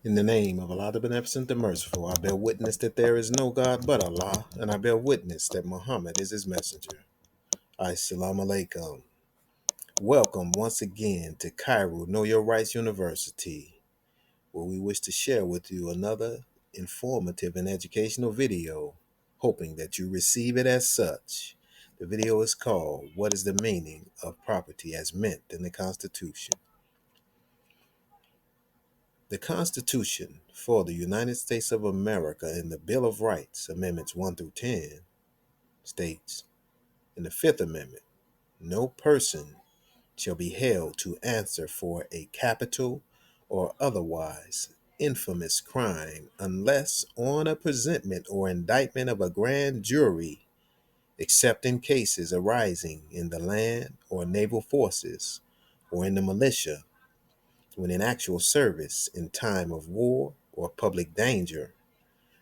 In the name of Allah the Beneficent, the Merciful, I bear witness that there is no God but Allah, and I bear witness that Muhammad is his messenger. Assalamu alaikum. Welcome once again to Cairo Know Your Rights University, where we wish to share with you another informative and educational video, hoping that you receive it as such. The video is called, What is the Meaning of Property as Meant in the Constitution? The Constitution for the United States of America and the Bill of Rights, Amendments 1 through 10, states, in the Fifth Amendment, no person shall be held to answer for a capital or otherwise infamous crime unless on a presentment or indictment of a grand jury, except in cases arising in the land or naval forces or in the militia, when in actual service in time of war or public danger,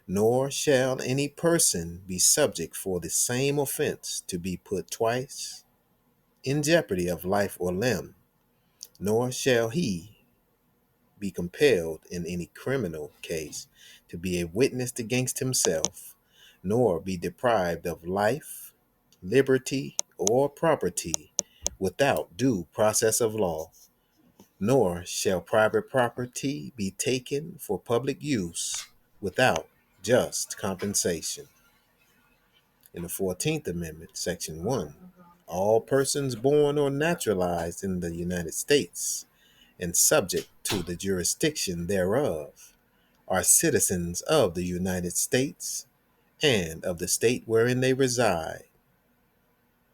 nor shall any person be subject for the same offense to be put twice in jeopardy of life or limb, nor shall he be compelled in any criminal case to be a witness against himself, nor be deprived of life, liberty, or property without due process of law. Nor shall private property be taken for public use without just compensation. In the 14th Amendment, Section 1, all persons born or naturalized in the United States and subject to the jurisdiction thereof are citizens of the United States and of the state wherein they reside.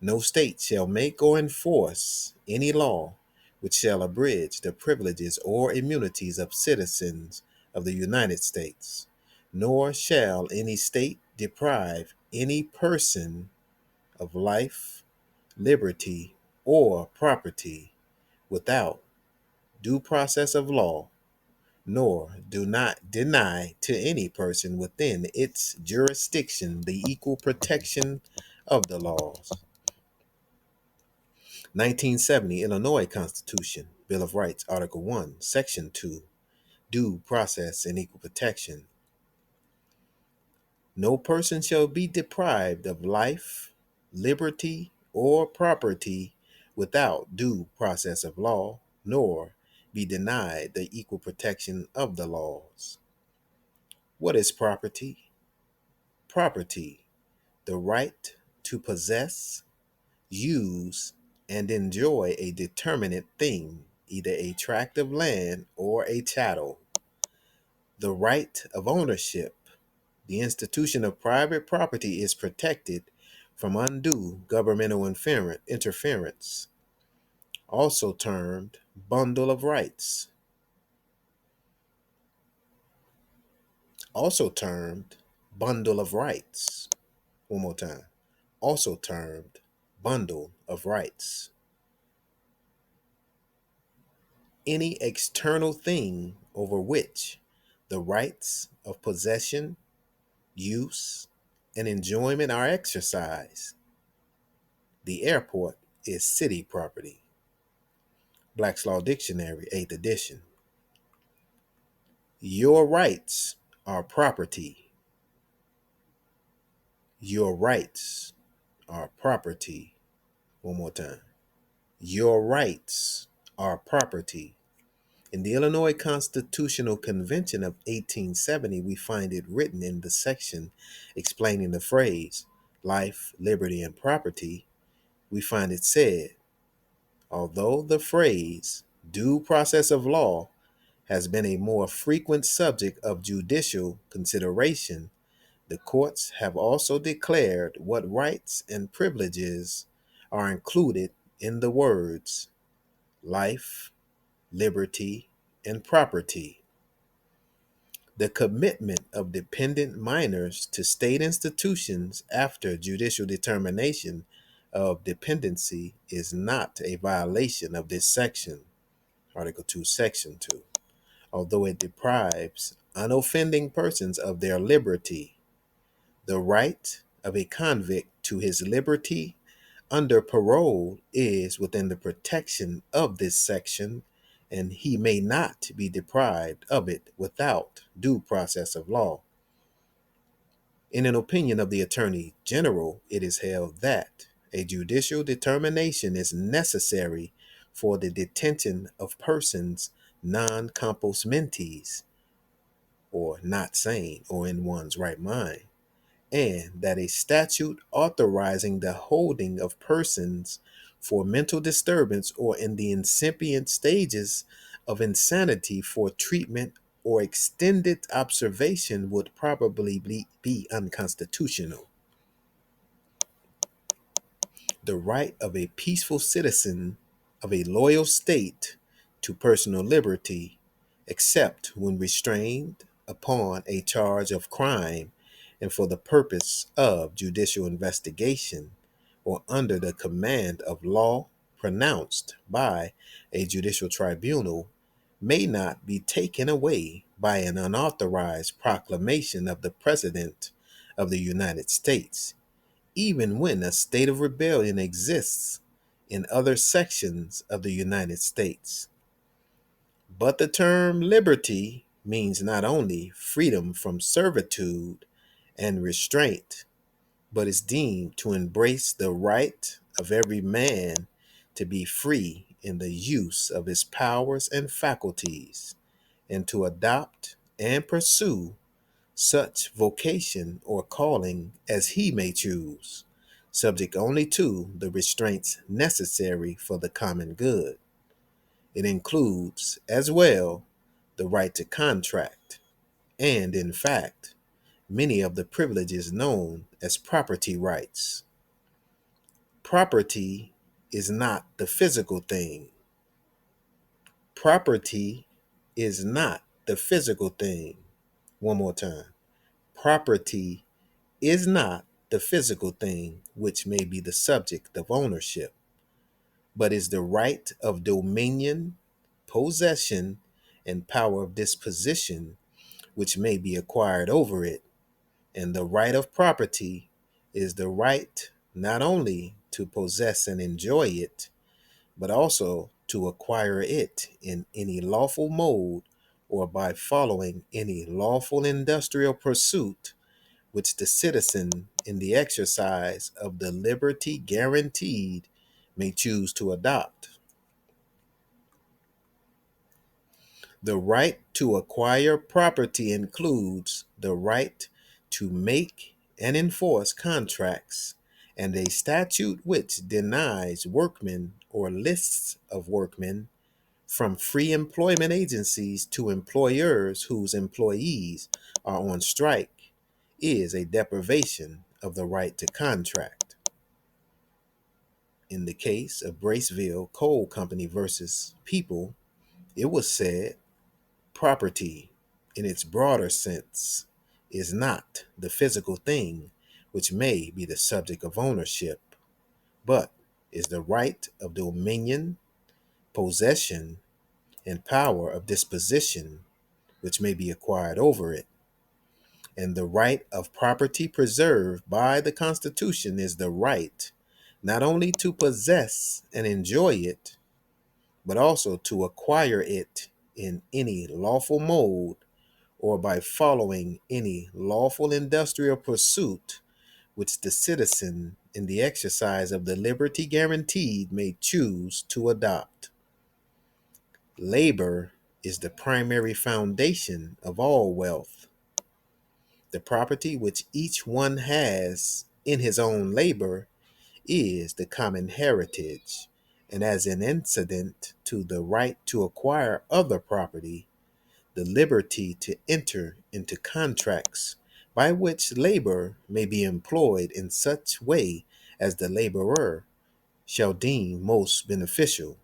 No state shall make or enforce any law which shall abridge the privileges or immunities of citizens of the United States, nor shall any state deprive any person of life, liberty, or property without due process of law, nor do not deny to any person within its jurisdiction the equal protection of the laws. 1970 Illinois Constitution, Bill of Rights, Article 1, Section 2, Due Process and Equal Protection. No person shall be deprived of life, liberty, or property without due process of law, nor be denied the equal protection of the laws. What is property? Property, the right to possess, use, and enjoy a determinate thing, either a tract of land or a chattel. The right of ownership. The institution of private property is protected from undue governmental interference, also termed bundle of rights. Also termed bundle of rights. One more time. Also termed bundle of rights. Any external thing over which the rights of possession, use, and enjoyment are exercised. The airport is city property. Black's Law Dictionary, 8th edition. Your rights are property. Your rights are property. One more time. Your rights are property. In the Illinois Constitutional Convention of 1870, we find it written in the section explaining the phrase life, liberty, and property. We find it said, although the phrase due process of law has been a more frequent subject of judicial consideration, the courts have also declared what rights and privileges are included in the words life, liberty, and property. The commitment of dependent minors to state institutions after judicial determination of dependency is not a violation of this section, Article 2, Section 2, although it deprives unoffending persons of their liberty. The right of a convict to his liberty under parole is within the protection of this section and he may not be deprived of it without due process of law. In an opinion of the Attorney General, it is held that a judicial determination is necessary for the detention of persons non compos mentis, or not sane or in one's right mind, and that a statute authorizing the holding of persons for mental disturbance or in the incipient stages of insanity for treatment or extended observation would probably be unconstitutional. The right of a peaceful citizen of a loyal state to personal liberty, except when restrained upon a charge of crime and for the purpose of judicial investigation or under the command of law pronounced by a judicial tribunal, may not be taken away by an unauthorized proclamation of the President of the United States, even when a state of rebellion exists in other sections of the United States. But the term liberty means not only freedom from servitude and restraint, but is deemed to embrace the right of every man to be free in the use of his powers and faculties, and to adopt and pursue such vocation or calling as he may choose, subject only to the restraints necessary for the common good. It includes, as well, the right to contract, and in fact, many of the privileges known as property rights. Property is not the physical thing. Property is not the physical thing. One more time. Property is not the physical thing which may be the subject of ownership, but is the right of dominion, possession, and power of disposition which may be acquired over it. And the right of property is the right not only to possess and enjoy it, but also to acquire it in any lawful mode or by following any lawful industrial pursuit which the citizen, in the exercise of the liberty guaranteed, may choose to adopt. The right to acquire property includes the right to make and enforce contracts, and a statute which denies workmen or lists of workmen from free employment agencies to employers whose employees are on strike is a deprivation of the right to contract. In the case of Braceville Coal Company versus People, it was said property, in its broader sense, is not the physical thing which may be the subject of ownership, but is the right of dominion, possession, and power of disposition which may be acquired over it. And the right of property preserved by the Constitution is the right not only to possess and enjoy it, but also to acquire it in any lawful mode or by following any lawful industrial pursuit which the citizen, in the exercise of the liberty guaranteed, may choose to adopt. Labor is the primary foundation of all wealth. The property which each one has in his own labor is the common heritage, and as an incident to the right to acquire other property, the liberty to enter into contracts by which labor may be employed in such way as the laborer shall deem most beneficial,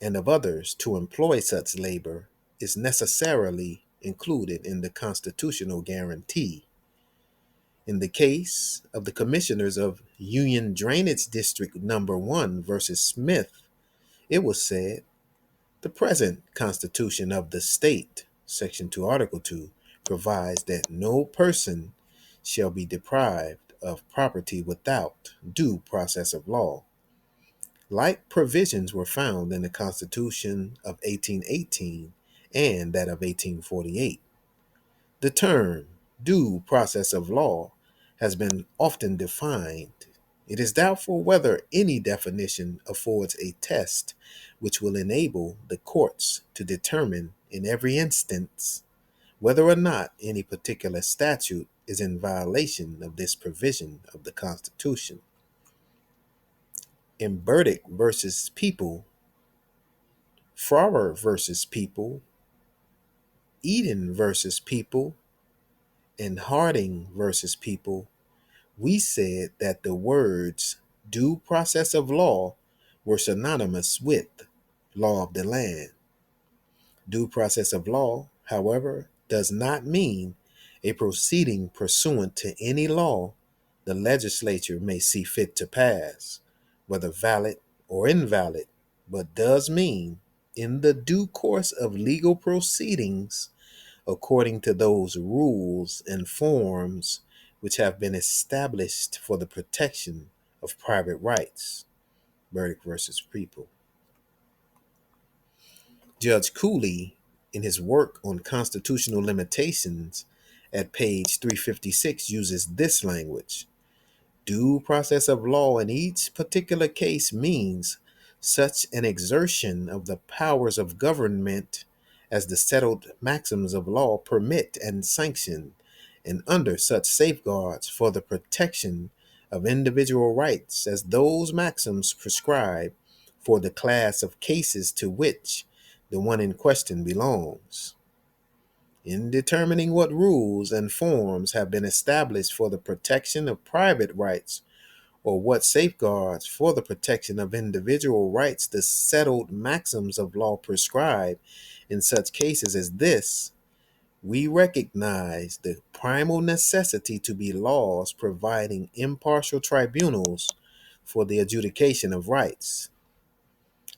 and of others to employ such labor is necessarily included in the constitutional guarantee. In the case of the commissioners of Union Drainage District Number 1 versus Smith, it was said, the present Constitution of the state, Section 2, Article 2, provides that no person shall be deprived of property without due process of law. Like provisions were found in the Constitution of 1818 and that of 1848. The term due process of law has been often defined. It is doubtful whether any definition affords a test which will enable the courts to determine in every instance whether or not any particular statute is in violation of this provision of the Constitution. In Burdick versus People, Farrer versus People, Eden versus People, and Harding versus People, we said that the words due process of law were synonymous with law of the land. Due process of law, however, does not mean a proceeding pursuant to any law the legislature may see fit to pass, whether valid or invalid, but does mean in the due course of legal proceedings according to those rules and forms which have been established for the protection of private rights. Burdick versus People. Judge Cooley, in his work on constitutional limitations at page 356, uses this language. Due process of law in each particular case means such an exertion of the powers of government as the settled maxims of law permit and sanction, and under such safeguards for the protection of individual rights as those maxims prescribe for the class of cases to which the one in question belongs. In determining what rules and forms have been established for the protection of private rights, or what safeguards for the protection of individual rights the settled maxims of law prescribe in such cases as this, we recognize the primal necessity to be laws providing impartial tribunals for the adjudication of rights.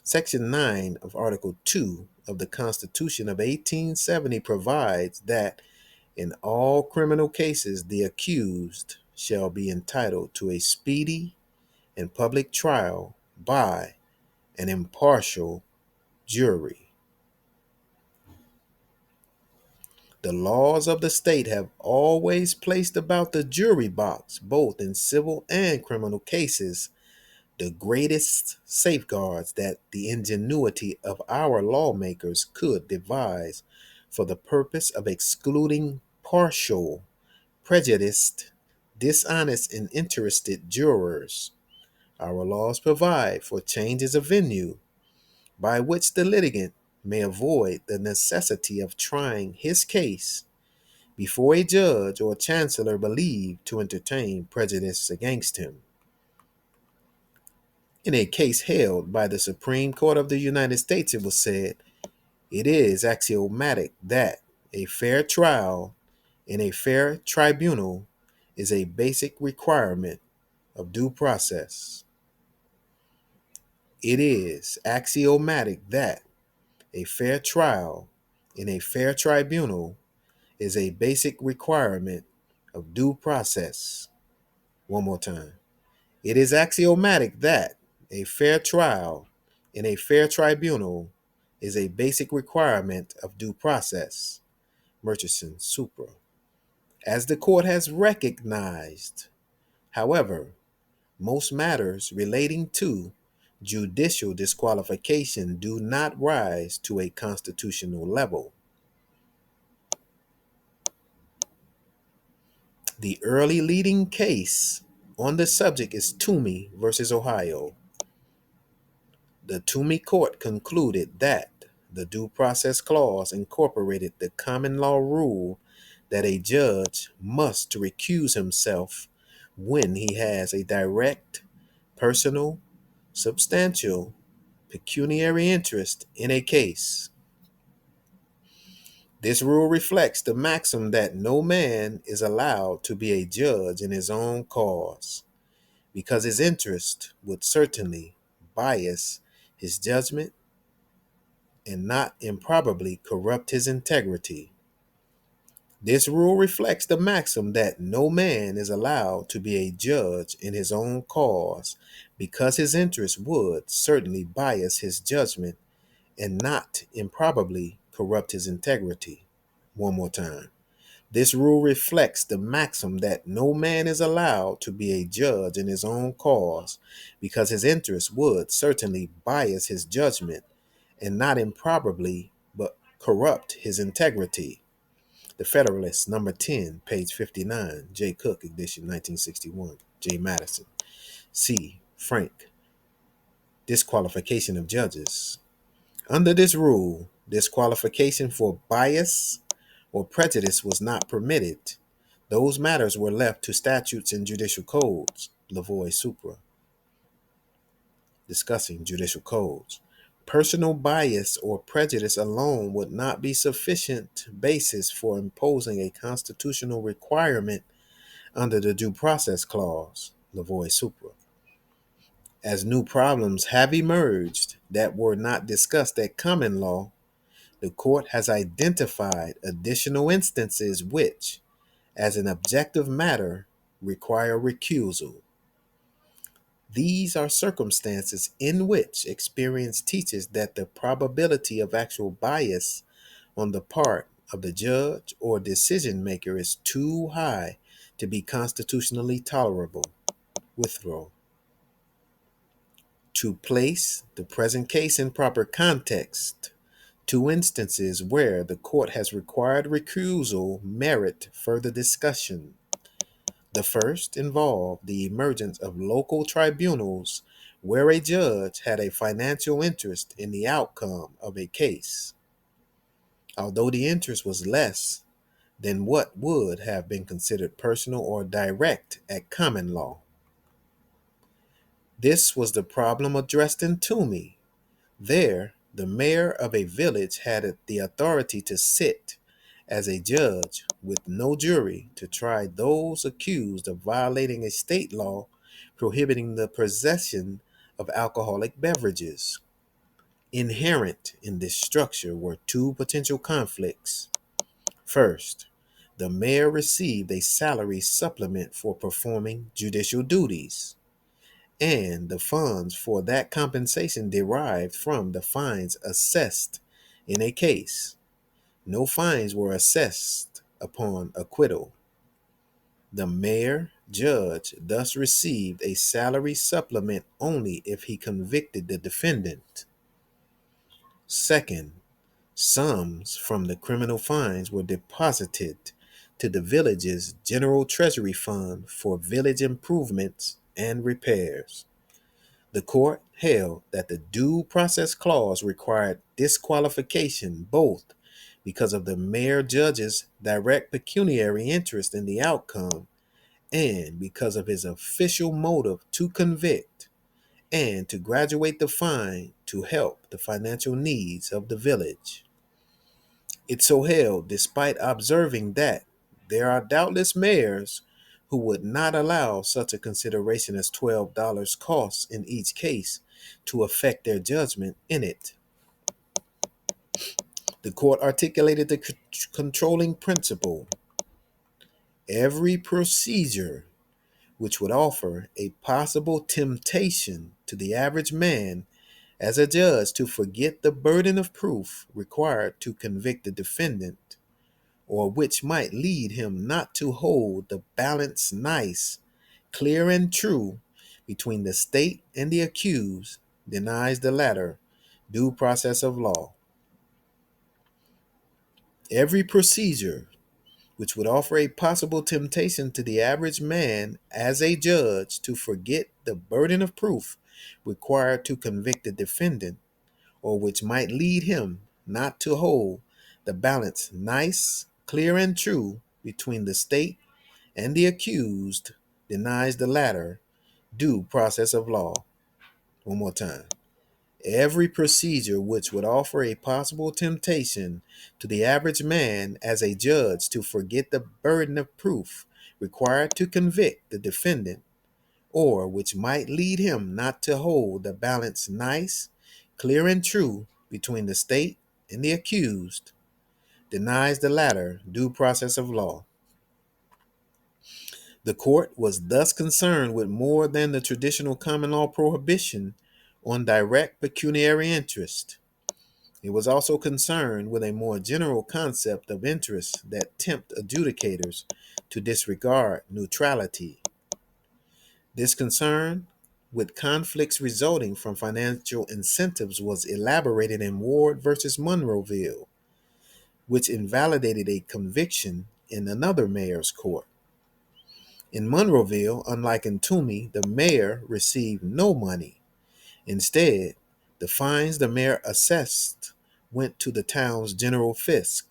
Section 9 of Article 2 of the Constitution of 1870 provides that in all criminal cases the accused shall be entitled to a speedy and public trial by an impartial jury. The laws of the state have always placed about the jury box, both in civil and criminal cases, the greatest safeguards that the ingenuity of our lawmakers could devise for the purpose of excluding partial, prejudiced, dishonest, and interested jurors. Our laws provide for changes of venue by which the litigant may avoid the necessity of trying his case before a judge or chancellor believed to entertain prejudice against him. In a case held by the Supreme Court of the United States, it was said, it is axiomatic that a fair trial in a fair tribunal is a basic requirement of due process. It is axiomatic that a fair trial in a fair tribunal is a basic requirement of due process. One more time. It is axiomatic that a fair trial in a fair tribunal is a basic requirement of due process. Murchison Supra. As the court has recognized, however, most matters relating to judicial disqualification do not rise to a constitutional level. The early leading case on the subject is Toomey versus Ohio. The Toomey court concluded that the Due Process Clause incorporated the common law rule that a judge must recuse himself when he has a direct, personal, substantial, pecuniary interest in a case. This rule reflects the maxim that no man is allowed to be a judge in his own cause, because his interest would certainly bias his judgment and not improbably corrupt his integrity. This rule reflects the maxim that no man is allowed to be a judge in his own cause because his interest would certainly bias his judgment and not improbably corrupt his integrity. One more time. This rule reflects the maxim that no man is allowed to be a judge in his own cause because his interest would certainly bias his judgment and not improbably but corrupt his integrity. The Federalist, number 10, page 59, J. Cook, edition 1961, J. Madison. C. Frank. Disqualification of judges. Under this rule, disqualification for bias or prejudice was not permitted. Those matters were left to statutes and judicial codes. Lavoie Supra. Discussing judicial codes. Personal bias or prejudice alone would not be sufficient basis for imposing a constitutional requirement under the Due Process Clause. Lavoie Supra. As new problems have emerged that were not discussed at common law, the court has identified additional instances which, as an objective matter, require recusal. These are circumstances in which experience teaches that the probability of actual bias on the part of the judge or decision maker is too high to be constitutionally tolerable. Withrow. To place the present case in proper context, two instances where the court has required recusal merit further discussion. The first involved the emergence of local tribunals where a judge had a financial interest in the outcome of a case, although the interest was less than what would have been considered personal or direct at common law. This was the problem addressed in Toomey. There, the mayor of a village had the authority to sit as a judge with no jury to try those accused of violating a state law prohibiting the possession of alcoholic beverages. Inherent in this structure were two potential conflicts. First, the mayor received a salary supplement for performing judicial duties, and the funds for that compensation derived from the fines assessed in a case. No fines were assessed upon acquittal. The mayor judge thus received a salary supplement only if he convicted the defendant. Second, sums from the criminal fines were deposited to the village's general treasury fund for village improvements and repairs. The court held that the Due Process Clause required disqualification both because of the mayor judge's direct pecuniary interest in the outcome and because of his official motive to convict and to graduate the fine to help the financial needs of the village. It so held despite observing that there are doubtless mayors who would not allow such a consideration as $12 costs in each case to affect their judgment in it. The court articulated the controlling principle. Every procedure which would offer a possible temptation to the average man as a judge to forget the burden of proof required to convict the defendant, or which might lead him not to hold the balance nice, clear, and true between the state and the accused, denies the latter due process of law. Every procedure which would offer a possible temptation to the average man as a judge to forget the burden of proof required to convict the defendant, or which might lead him not to hold the balance nice, clear, and true between the state and the accused, denies the latter due process of law. One more time. Every procedure which would offer a possible temptation to the average man as a judge to forget the burden of proof required to convict the defendant, or which might lead him not to hold the balance nice, clear, and true between the state and the accused, denies the latter due process of law. The court was thus concerned with more than the traditional common law prohibition on direct pecuniary interest. It was also concerned with a more general concept of interest that tempt adjudicators to disregard neutrality. This concern with conflicts resulting from financial incentives was elaborated in Ward versus Monroeville, which invalidated a conviction in another mayor's court. In Monroeville, unlike in Toomey, the mayor received no money. Instead, the fines the mayor assessed went to the town's general fisc.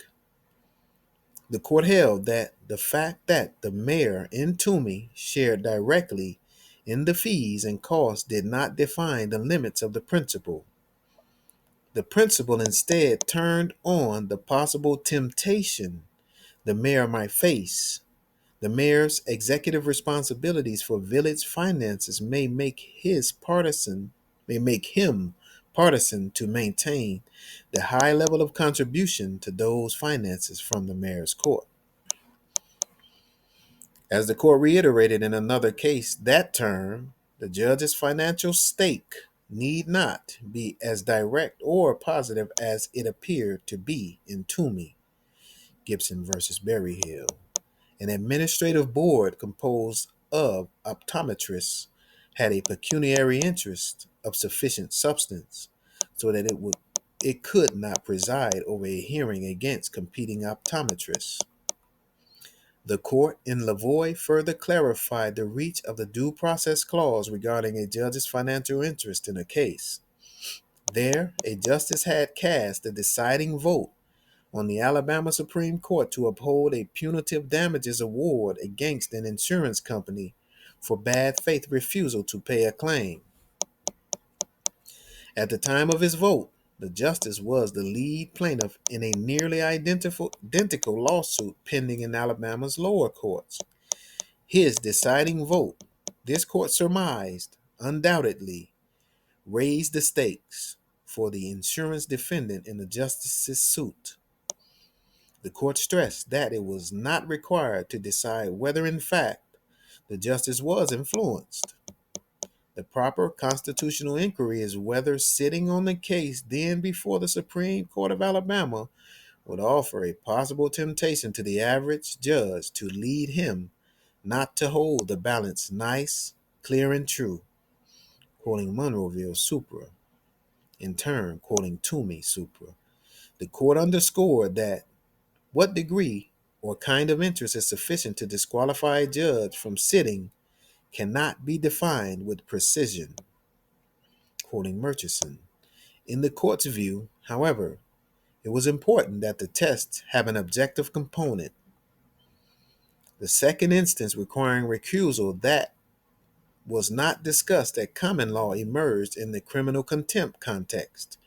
The court held that the fact that the mayor in Toomey shared directly in the fees and costs did not define the limits of the principle. The principle instead turned on the possible temptation the mayor might face. The mayor's executive responsibilities for village finances may make him partisan to maintain the high level of contribution to those finances from the mayor's court. As the court reiterated in another case that term, the judge's financial stake need not be as direct or positive as it appeared to be in Toomey, Gibson versus Berryhill. An administrative board composed of optometrists had a pecuniary interest of sufficient substance so that it could not preside over a hearing against competing optometrists. The court in Lavoie further clarified the reach of the due process clause regarding a judge's financial interest in a case. There, a justice had cast the deciding vote on the Alabama Supreme Court to uphold a punitive damages award against an insurance company for bad faith refusal to pay a claim. At the time of his vote, the justice was the lead plaintiff in a nearly identical lawsuit pending in Alabama's lower courts. His deciding vote, this court surmised, undoubtedly raised the stakes for the insurance defendant in the justice's suit. The court stressed that it was not required to decide whether, in fact, the justice was influenced. The proper constitutional inquiry is whether sitting on the case then before the Supreme Court of Alabama would offer a possible temptation to the average judge to lead him not to hold the balance nice, clear, and true, quoting Monroeville Supra, in turn quoting Toomey Supra. The court underscored that what degree or kind of interest is sufficient to disqualify a judge from sitting cannot be defined with precision, quoting Murchison. In the court's view, however, it was important that the test have an objective component. The second instance requiring recusal that was not discussed at common law emerged in the criminal contempt context,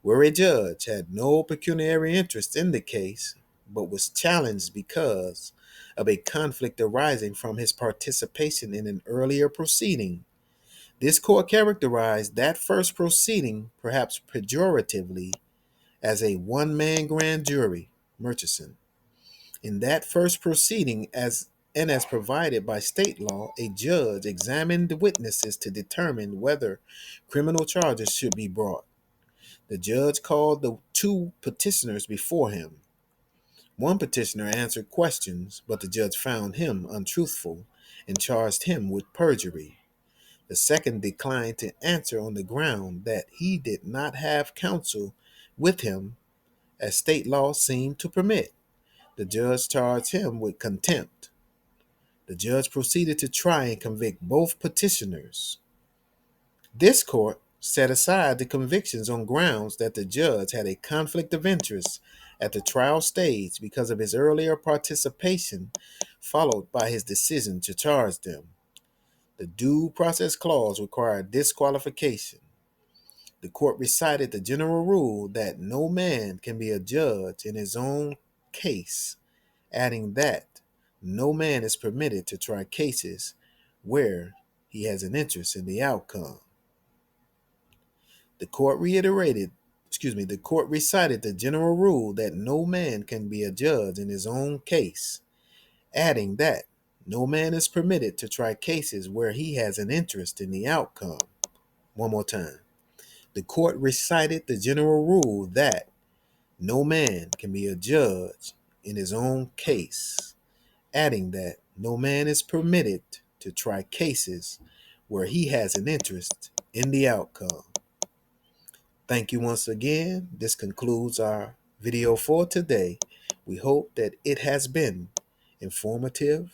where a judge had no pecuniary interest in the case but was challenged because of a conflict arising from his participation in an earlier proceeding. This court characterized that first proceeding, perhaps pejoratively, as a one-man grand jury, Murchison. In that first proceeding, as provided by state law, a judge examined the witnesses to determine whether criminal charges should be brought. The judge called the two petitioners before him. One petitioner answered questions, but the judge found him untruthful and charged him with perjury. The second declined to answer on the ground that he did not have counsel with him, as state law seemed to permit. The judge charged him with contempt. The judge proceeded to try and convict both petitioners. This court set aside the convictions on grounds that the judge had a conflict of interest at the trial stage because of his earlier participation, followed by his decision to charge them. The due process clause required disqualification. The court recited the general rule that no man can be a judge in his own case, adding that no man is permitted to try cases where he has an interest in the outcome. The court reiterated the court recited the general rule that no man can be a judge in his own case, adding that no man is permitted to try cases where he has an interest in the outcome. One more time. The court recited the general rule that no man can be a judge in his own case, adding that no man is permitted to try cases where he has an interest in the outcome. Thank you once again. This concludes our video for today. We hope that it has been informative,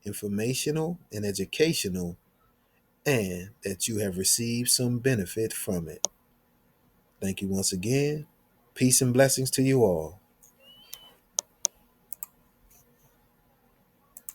informational, and educational, and that you have received some benefit from it. Thank you once again. Peace and blessings to you all.